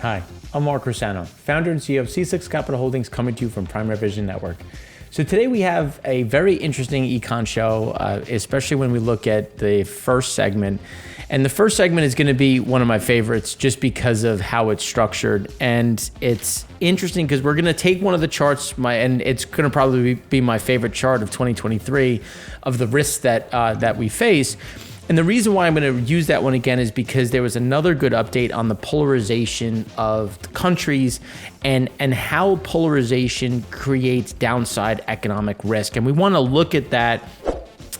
Hi, I'm Mark Rossano, founder and CEO of C6 Capital Holdings, coming to you from Prime Vision Network. So today we have a very interesting econ show, especially when we look at the first segment. And the first segment is going to be one of my favorites just because of how it's structured. And it's interesting because we're going to take one of the charts, and it's going to probably be my favorite chart of 2023 of the risks that we face. And the reason why I'm going to use that one again is because there was another good update on the polarization of the countries and how polarization creates downside economic risk. And we want to look at that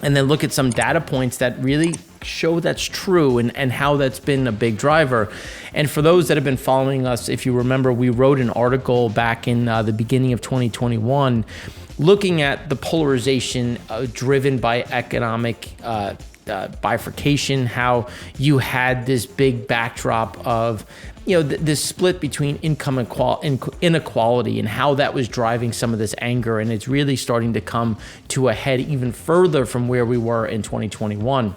and then look at some data points that really show that's true and how that's been a big driver. And for those that have been following us, if you remember, we wrote an article back in the beginning of 2021 looking at the polarization driven by economic bifurcation, how you had this big backdrop of, this split between income and inequality and how that was driving some of this anger. And it's really starting to come to a head even further from where we were in 2021.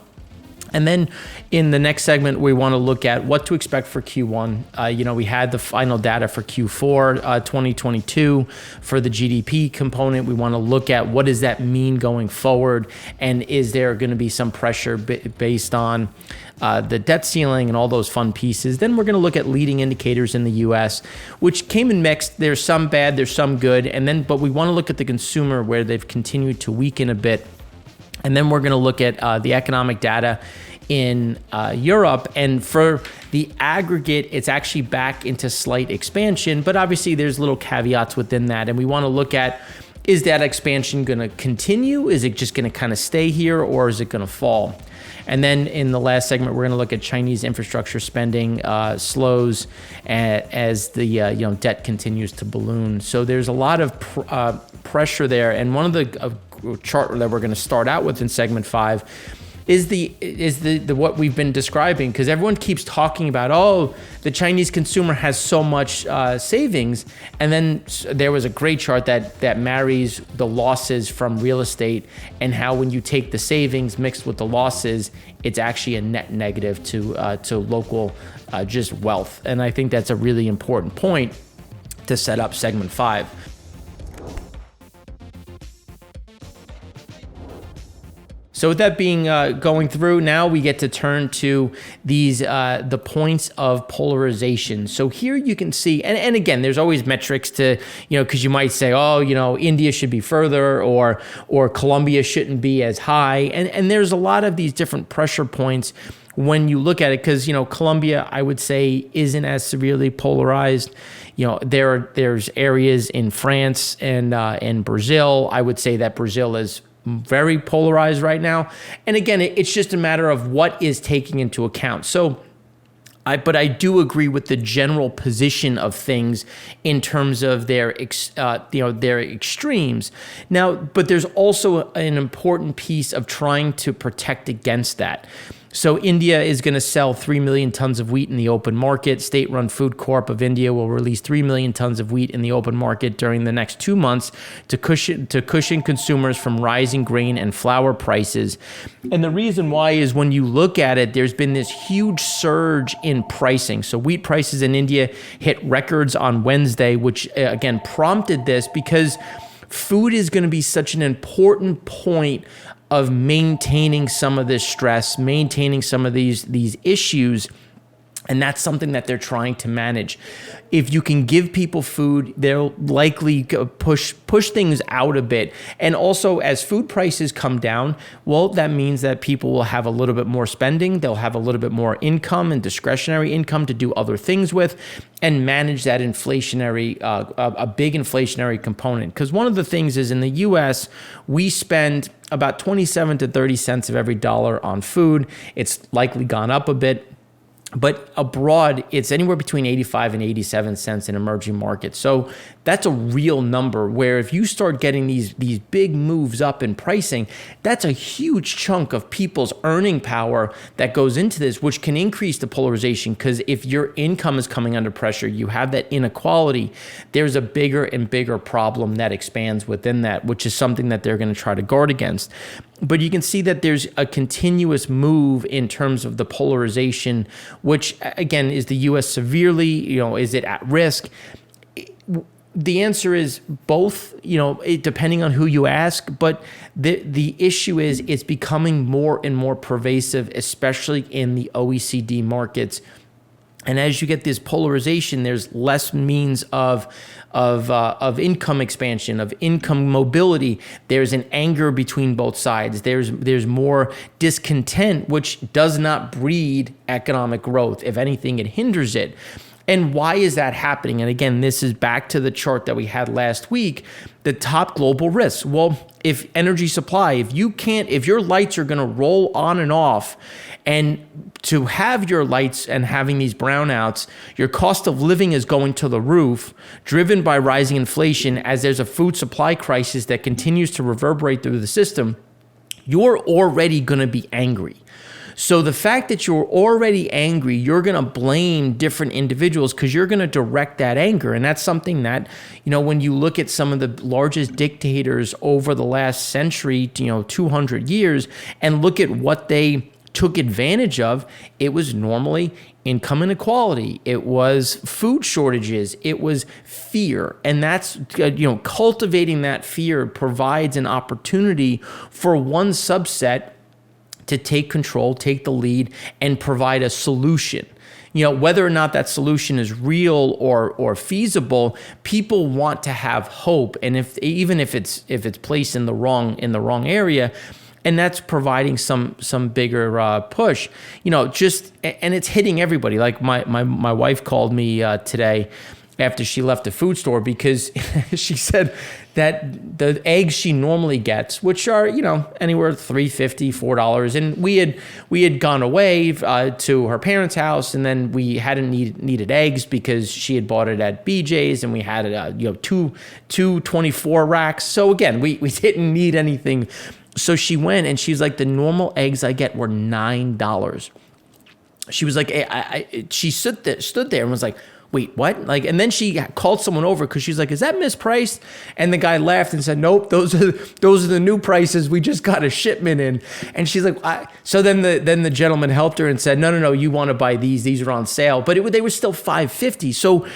And then in the next segment, we want to look at what to expect for Q1. We had the final data for Q4 2022 for the GDP component. We want to look at what does that mean going forward, and is there going to be some pressure based on the debt ceiling and all those fun pieces. Then we're going to look at leading indicators in the U.S., which came in mixed. There's some bad, there's some good, but we want to look at the consumer where they've continued to weaken a bit. And then we're going to look at the economic data in Europe. And for the aggregate, it's actually back into slight expansion. But obviously, there's little caveats within that. And we want to look at, is that expansion going to continue? Is it just going to kind of stay here, or is it going to fall? And then in the last segment, we're going to look at Chinese infrastructure spending slows as the debt continues to balloon. So there's a lot of pressure there. And one of the chart that we're going to start out with in segment 5 is the what we've been describing, because everyone keeps talking about, the Chinese consumer has so much savings, and then there was a great chart that marries the losses from real estate and how when you take the savings mixed with the losses, it's actually a net negative to local just wealth. And I think that's a really important point to set up segment 5. So with that being going through, now we get to turn to these the points of polarization. So here you can see, and again, there's always metrics to, because you might say, India should be further, or Colombia shouldn't be as high, and there's a lot of these different pressure points when you look at it, because Colombia, I would say, isn't as severely polarized. There's areas in France and in Brazil. I would say that Brazil is very polarized right now. And again, it's just a matter of what is taking into account. So, but I do agree with the general position of things in terms of their extremes. Now, but there's also an important piece of trying to protect against that. So India is going to sell 3 million tons of wheat in the open market. State-run Food Corp of India will release 3 million tons of wheat in the open market during the next 2 months to cushion consumers from rising grain and flour prices. And the reason why is when you look at it, there's been this huge surge in pricing. So wheat prices in India hit records on Wednesday, which again prompted this because food is going to be such an important point of maintaining some of this stress, maintaining some of these issues. And that's something that they're trying to manage. If you can give people food, they'll likely push things out a bit. And also, as food prices come down, well, that means that people will have a little bit more spending. They'll have a little bit more income and discretionary income to do other things with and manage that inflationary, a big inflationary component. Because one of the things is in the U.S., we spend about 27 to 30 cents of every dollar on food. It's likely gone up a bit. But abroad, it's anywhere between 85 and 87 cents in emerging markets. So that's a real number where if you start getting these big moves up in pricing, that's a huge chunk of people's earning power that goes into this, which can increase the polarization. Because if your income is coming under pressure, you have that inequality, there's a bigger and bigger problem that expands within that, which is something that they're going to try to guard against. But you can see that there's a continuous move in terms of the polarization, which again, is the U.S. severely, is it at risk? The answer is both, depending on who you ask. But the issue is it's becoming more and more pervasive, especially in the OECD markets. And as you get this polarization, there's less means of income expansion, of income mobility. There's an anger between both sides. There's more discontent, which does not breed economic growth. If anything, it hinders it. And why is that happening? And again, this is back to the chart that we had last week, the top global risks. Well, if energy supply, if your lights are going to roll on and off, and to have your lights and having these brownouts, your cost of living is going to the roof, driven by rising inflation, as there's a food supply crisis that continues to reverberate through the system, you're already going to be angry. So the fact that you're already angry, you're going to blame different individuals because you're going to direct that anger. And that's something that, when you look at some of the largest dictators over the last century, 200 years, and look at what they took advantage of, it was normally income inequality. It was food shortages. It was fear. And that's, cultivating that fear provides an opportunity for one subset to take control, take the lead, and provide a solution. Whether or not that solution is real or feasible, people want to have hope. And even if it's placed in the wrong area, and that's providing some bigger push, and it's hitting everybody. Like my wife called me today after she left the food store because she said that the eggs she normally gets, which are, anywhere $3.50, $4, and we had gone away to her parents' house, and then we hadn't needed eggs because she had bought it at BJ's, and we had it, two 24 racks. So again, we didn't need anything. So she went, and she's like, the normal eggs I get were $9. She was like, she stood there and was like, wait, what? And then she called someone over because she's like, is that mispriced? And the guy laughed and said, nope, those are the new prices. We just got a shipment in. And she's like, so then the gentleman helped her and said, no, you want to buy these. These are on sale. But they were still $5.50. So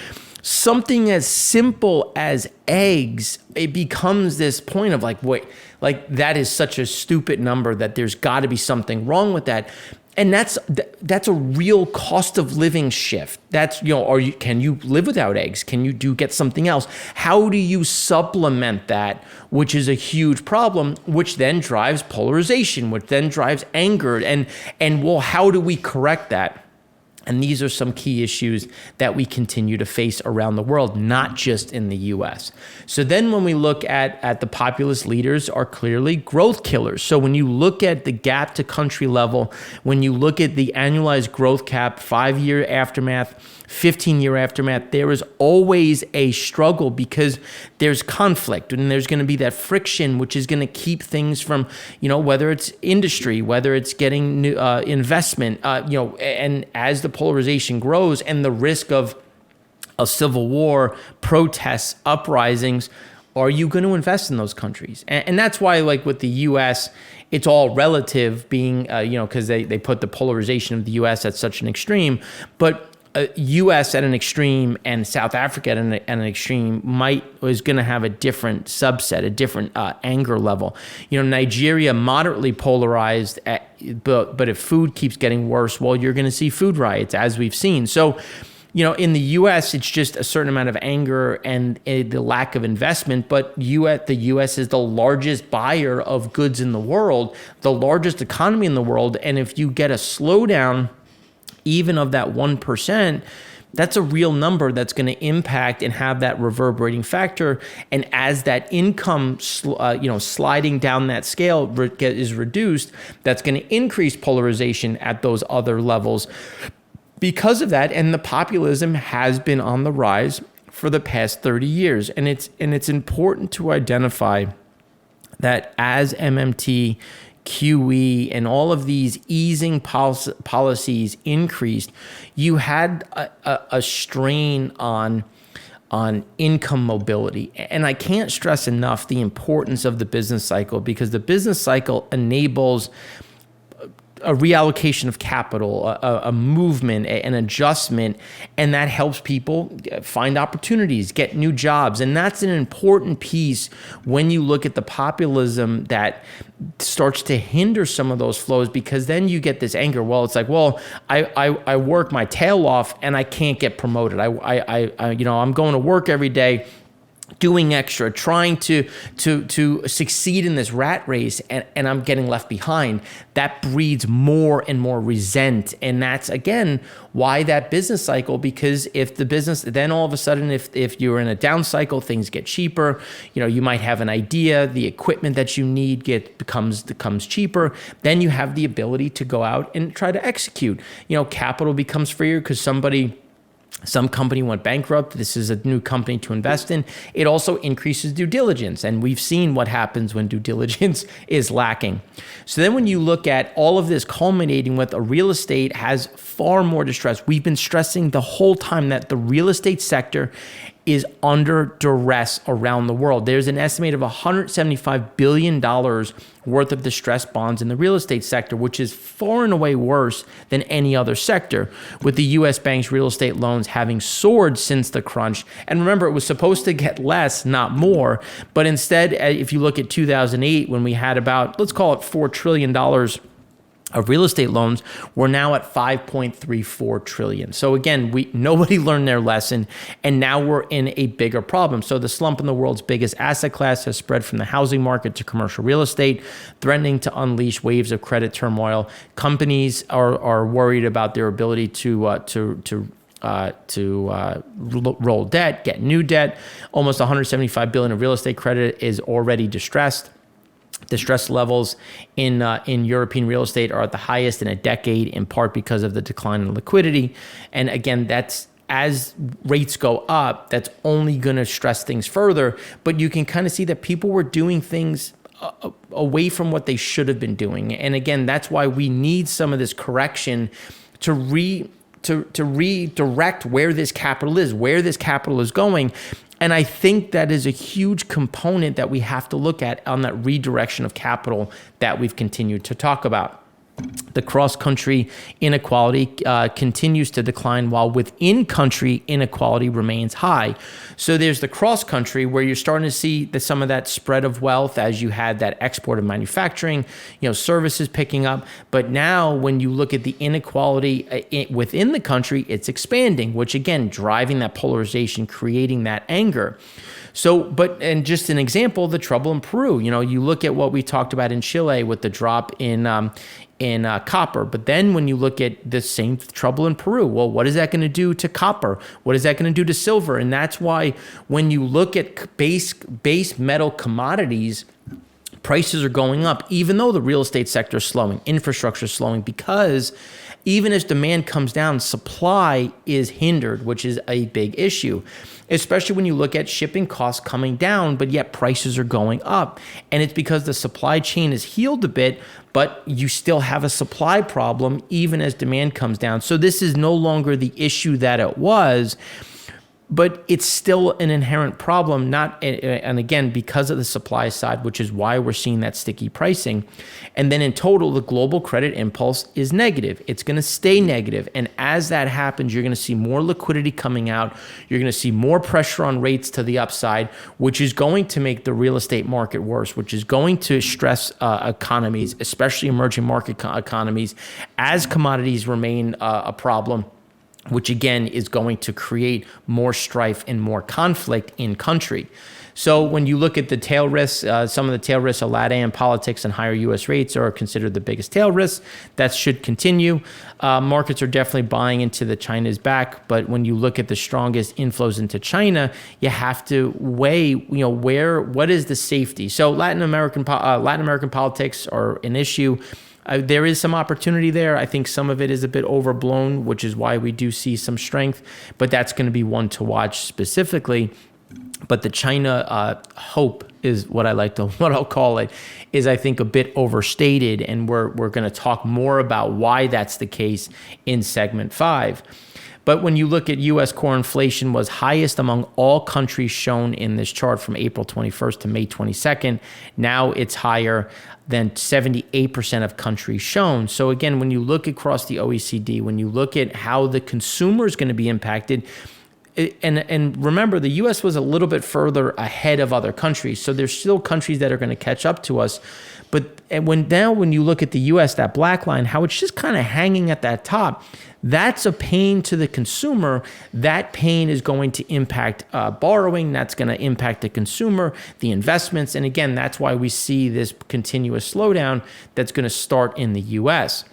something as simple as eggs, it becomes this point of wait, that is such a stupid number that there's got to be something wrong with that. And that's a real cost of living shift. That's, can you live without eggs? Can you get something else? How do you supplement that, which is a huge problem, which then drives polarization, which then drives anger. And well, how do we correct that? And these are some key issues that we continue to face around the world, not just in the US. So then when we look at the populist leaders are clearly growth killers. So when you look at the gap to country level, when you look at the annualized growth cap, 5-year aftermath, 15-year aftermath, there is always a struggle because there's conflict and there's going to be that friction, which is going to keep things from, whether it's industry, whether it's getting new investment, and as the polarization grows and the risk of a civil war, protests, uprisings, are you going to invest in those countries? And that's why, with the U.S., it's all relative being, because they put the polarization of the U.S. at such an extreme, but U.S. at an extreme and South Africa at an extreme is going to have a different subset, a different anger level. Nigeria moderately polarized, but if food keeps getting worse, well, you're going to see food riots, as we've seen. So, in the U.S., it's just a certain amount of anger and the lack of investment. But the U.S. is the largest buyer of goods in the world, the largest economy in the world, and if you get a slowdown, even of that 1%, that's a real number that's going to impact and have that reverberating factor. And as that income, sliding down that scale is reduced, that's going to increase polarization at those other levels. Because of that, and the populism has been on the rise for the past 30 years. And it's important to identify that as MMT, QE, and all of these easing policies increased, you had a strain on on income mobility. And I can't stress enough the importance of the business cycle, because the business cycle enables a reallocation of capital, a movement, an adjustment, and that helps people find opportunities, get new jobs. And that's an important piece when you look at the populism that starts to hinder some of those flows, because then you get this anger. Well, it's like, well, I work my tail off and I can't get promoted. I'm going to work every day, doing extra, trying to succeed in this rat race, and I'm getting left behind. That breeds more and more resent. And that's, again, why that business cycle, because if the business, then all of a sudden, if you're in a down cycle, things get cheaper. You might have an idea, the equipment that you need becomes cheaper. Then you have the ability to go out and try to execute. Capital becomes freer because some company went bankrupt. This is a new company to invest in. It also increases due diligence. And we've seen what happens when due diligence is lacking. So then when you look at all of this culminating with a real estate has far more distress. We've been stressing the whole time that the real estate sector is under duress around the world. There's an estimate of $175 billion worth of distressed bonds in the real estate sector, which is far and away worse than any other sector, with the U.S. banks' real estate loans having soared since the crunch. And remember, it was supposed to get less, not more. But instead, if you look at 2008, when we had about, let's call it $4 trillion of real estate loans, we're now at 5.34 trillion. So again, nobody learned their lesson, and now we're in a bigger problem. So the slump in the world's biggest asset class has spread from the housing market to commercial real estate, threatening to unleash waves of credit turmoil. Companies are worried about their ability to roll debt, get new debt. Almost 175 billion of real estate credit is already distressed. Distress levels in European real estate are at the highest in a decade, in part because of the decline in liquidity. And again, that's, as rates go up, that's only going to stress things further. But you can kind of see that people were doing things away from what they should have been doing. And again, that's why we need some of this correction to redirect where this capital is going. And I think that is a huge component that we have to look at on that redirection of capital that we've continued to talk about. The cross-country inequality continues to decline, while within-country inequality remains high. So there's the cross-country, where you're starting to see some of that spread of wealth as you had that export of manufacturing, services picking up. But now when you look at the inequality within the country, it's expanding, which again, driving that polarization, creating that anger. So, and just an example, the trouble in Peru. You look at what we talked about in Chile with the drop in copper. But then when you look at the same trouble in Peru, well, what is that going to do to copper? What is that going to do to silver? And that's why when you look at base metal commodities, prices are going up, even though the real estate sector is slowing, infrastructure is slowing, because even as demand comes down, supply is hindered, which is a big issue, especially when you look at shipping costs coming down, but yet prices are going up. And it's because the supply chain is healed a bit, but you still have a supply problem even as demand comes down. So this is no longer the issue that it was, but it's still an inherent problem, and again, because of the supply side, which is why we're seeing that sticky pricing. And then in total, the global credit impulse is negative. It's going to stay negative. And as that happens, you're going to see more liquidity coming out. You're going to see more pressure on rates to the upside, which is going to make the real estate market worse, which is going to stress economies, especially emerging market economies, as commodities remain a problem, which again is going to create more strife and more conflict in country. So when you look at the tail risks, some of the tail risks of LATAM politics and higher U.S. rates are considered the biggest tail risks. That should continue. Markets are definitely buying into the China's back, but when you look at the strongest inflows into China, you have to weigh, what is the safety? So Latin American politics are an issue. There is some opportunity there. I think some of it is a bit overblown, which is why we do see some strength, but that's going to be one to watch specifically. But the China hope is what I'll call it, is I think a bit overstated, and we're going to talk more about why that's the case in segment 5. But when you look at U.S. core inflation was highest among all countries shown in this chart from April 21st to May 22nd. Now it's higher than 78% of countries shown. So again, when you look across the OECD, when you look at how the consumer is going to be impacted, and remember, the U.S. was a little bit further ahead of other countries. So there's still countries that are going to catch up to us. But when you look at the U.S., that black line, how it's just kind of hanging at that top, that's a pain to the consumer. That pain is going to impact borrowing. That's going to impact the consumer, the investments. And again, that's why we see this continuous slowdown that's going to start in the U.S.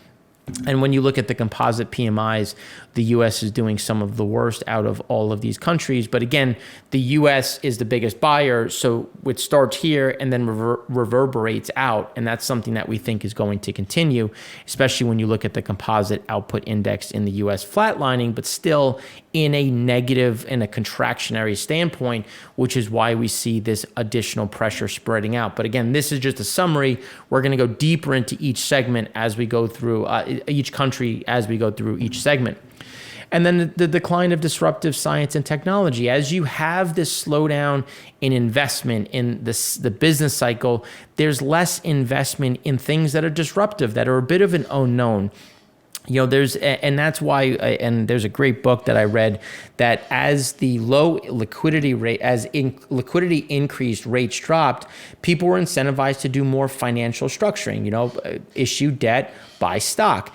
And when you look at the composite PMIs, the U.S. is doing some of the worst out of all of these countries. But again, the U.S. is the biggest buyer, so it starts here and then reverberates out. And that's something that we think is going to continue, especially when you look at the composite output index in the U.S. flatlining, but still in a negative and a contractionary standpoint, which is why we see this additional pressure spreading out. But again, this is just a summary. We're going to go deeper into each segment as we go through each country as we go through each segment. And then the decline of disruptive science and technology. As you have this slowdown in investment in the business cycle, there's less investment in things that are disruptive, that are a bit of an unknown. You know, and that's why, and there's a great book that I read that as the low liquidity rate, liquidity increased, rates dropped, people were incentivized to do more financial structuring, you know, issue debt, buy stock.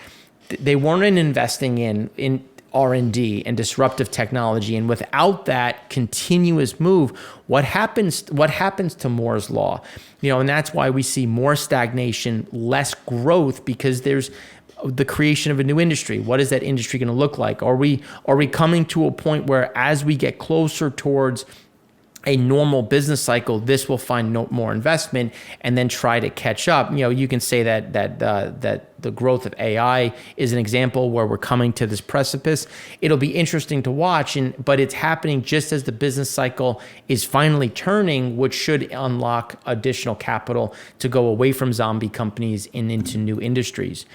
They weren't investing in R&D and disruptive technology. And without that continuous move, what happens to Moore's law? You know, and that's why we see more stagnation, less growth, because there's the creation of a new industry. What is that industry going to look like? Are we coming to a point where as we get closer towards a normal business cycle, this will find more investment and then try to catch up? You know, you can say that the growth of AI is an example where we're coming to this precipice. It'll be interesting to watch, but it's happening just as the business cycle is finally turning, which should unlock additional capital to go away from zombie companies and into new industries.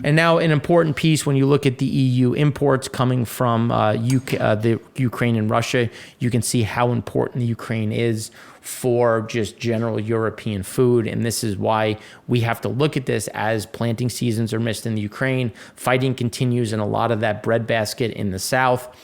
And now an important piece, when you look at the EU imports coming from the Ukraine and Russia, you can see how important the Ukraine is for just general European food. And this is why we have to look at this as planting seasons are missed in the Ukraine. Fighting continues in a lot of that breadbasket in the south.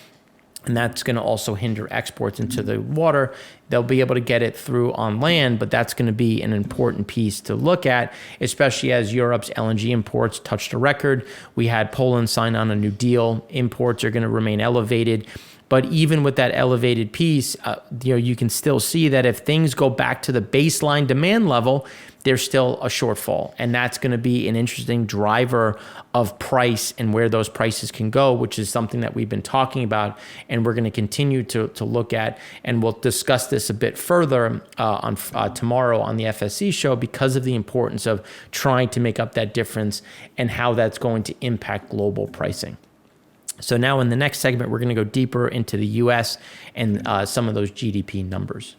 And that's going to also hinder exports into the water. They'll be able to get it through on land, but that's going to be an important piece to look at, especially as Europe's LNG imports touched a record. We had Poland sign on a new deal. Imports are going to remain elevated. But even with that elevated piece, you can still see that if things go back to the baseline demand level, there's still a shortfall. And that's going to be an interesting driver of price and where those prices can go, which is something that we've been talking about and we're going to continue to look at. And we'll discuss this a bit further on tomorrow on the FSC show, because of the importance of trying to make up that difference and how that's going to impact global pricing. So now in the next segment, we're going to go deeper into the U.S. and some of those GDP numbers.